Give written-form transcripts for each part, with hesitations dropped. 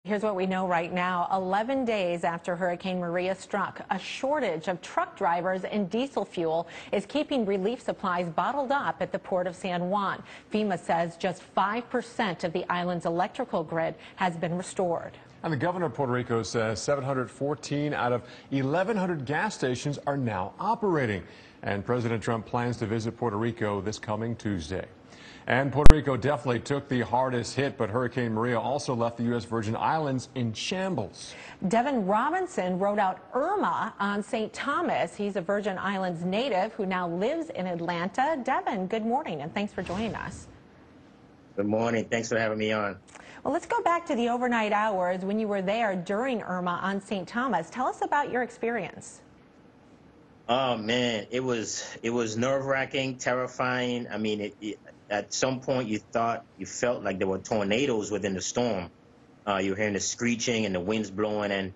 Here's what we know right now. 11 days after Hurricane Maria struck, a shortage of truck drivers and diesel fuel is keeping relief supplies bottled up at the port of San Juan. FEMA says just 5% of the island's electrical grid has been restored. And the governor of Puerto Rico says 714 out of 1,100 gas stations are now operating. And President Trump plans to visit Puerto Rico this coming Tuesday. And Puerto Rico definitely took the hardest hit, but Hurricane Maria also left the U.S. Virgin Islands in shambles. Devin Robinson rode out Irma on St. Thomas. He's a Virgin Islands native who now lives in Atlanta. Devin, good morning, and thanks for joining us. Good morning. Thanks for having me on. Well, let's go back to the overnight hours when you were there during Irma on St. Thomas. Tell us about your experience. Oh, man, it was nerve-wracking, terrifying. I mean, at some point you felt like there were tornadoes within the storm. You were hearing the screeching and the winds blowing, and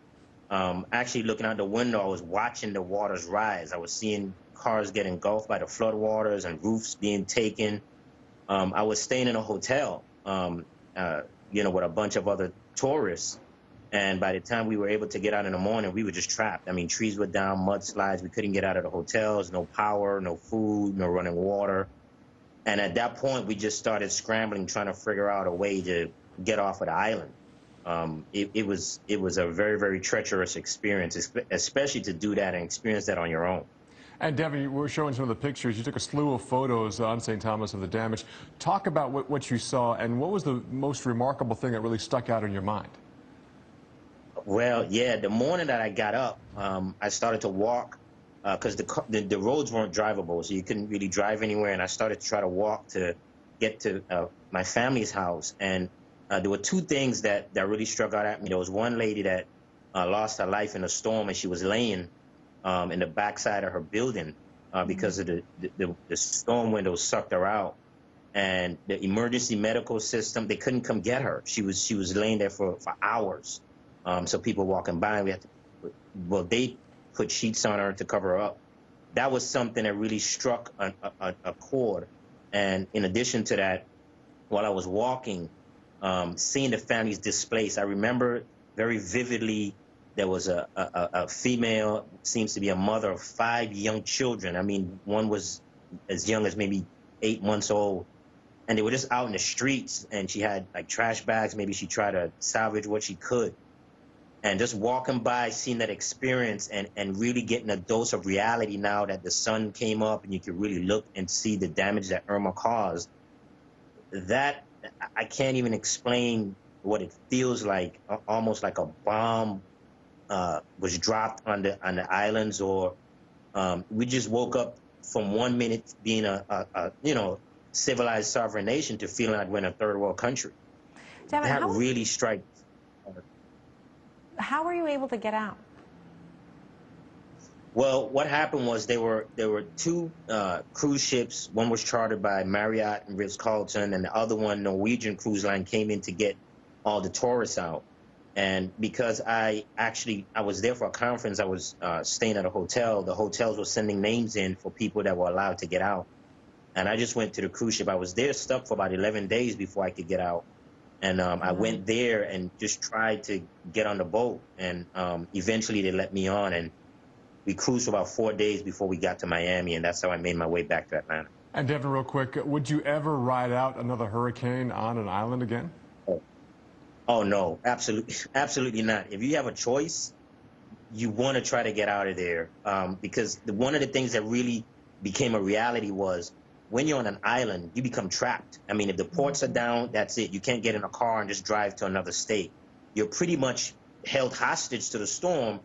actually looking out the window, I was watching the waters rise. I was seeing cars get engulfed by the floodwaters and roofs being taken. I was staying in a hotel, with a bunch of other tourists. And by the time we were able to get out in the morning, we were just trapped. I mean, trees were down, mudslides. We couldn't get out of the hotels, no power, no food, no running water. And at that point, we just started scrambling, trying to figure out a way to get off of the island. It was a very, very treacherous experience, especially to do that and experience that on your own. And Devin, you were showing some of the pictures. You took a slew of photos on St. Thomas of the damage. Talk about what you saw, and what was the most remarkable thing that really stuck out in your mind? Well, yeah, the morning that I got up, I started to walk because the roads weren't drivable, so you couldn't really drive anywhere. And I started to try to walk to get to my family's house. And there were two things that really struck out at me. There was one lady that lost her life in a storm, and she was laying in the backside of her building because of the storm windows sucked her out. And the emergency medical system, they couldn't come get her. She was laying there for hours. So people walking by, they put sheets on her to cover her up. That was something that really struck a chord. And in addition to that, while I was walking, seeing the families displaced, I remember very vividly there was a female, seems to be a mother of 5 young children. I mean, one was as young as maybe 8 months old. And they were just out in the streets, and she had like trash bags. Maybe she tried to salvage what she could. And just walking by, seeing that experience and really getting a dose of reality now that the sun came up and you could really look and see the damage that Irma caused, that I can't even explain what it feels like, almost like a bomb was dropped on the islands, or we just woke up from 1 minute being a civilized sovereign nation to feeling like we're in a third world country. Devin, that really strikes. How were you able to get out? Well, what happened was there were two cruise ships. One was chartered by Marriott and Ritz-Carlton, and the other one, Norwegian Cruise Line, came in to get all the tourists out. And because I was there for a conference, I was staying at a hotel. The hotels were sending names in for people that were allowed to get out. And I just went to the cruise ship. I was there stuck for about 11 days before I could get out. And I went there and just tried to get on the boat. And eventually they let me on. And we cruised for about 4 days before we got to Miami. And that's how I made my way back to Atlanta. And Devin, real quick, would you ever ride out another hurricane on an island again? Oh no, absolutely not. If you have a choice, you want to try to get out of there. Because one of the things that really became a reality was, when you're on an island, you become trapped. I mean, if the ports are down, that's it. You can't get in a car and just drive to another state. You're pretty much held hostage to the storm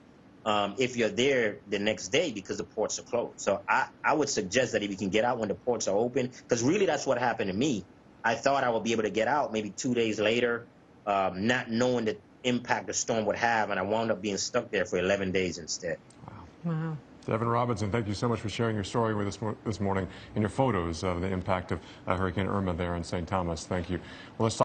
if you're there the next day because the ports are closed. So I would suggest that if you can get out when the ports are open, because really that's what happened to me. I thought I would be able to get out maybe 2 days later, not knowing the impact the storm would have, and I wound up being stuck there for 11 days instead. Wow. Devin Robinson, thank you so much for sharing your story with us this morning and your photos of the impact of Hurricane Irma there in St. Thomas. Thank you. Well, let's talk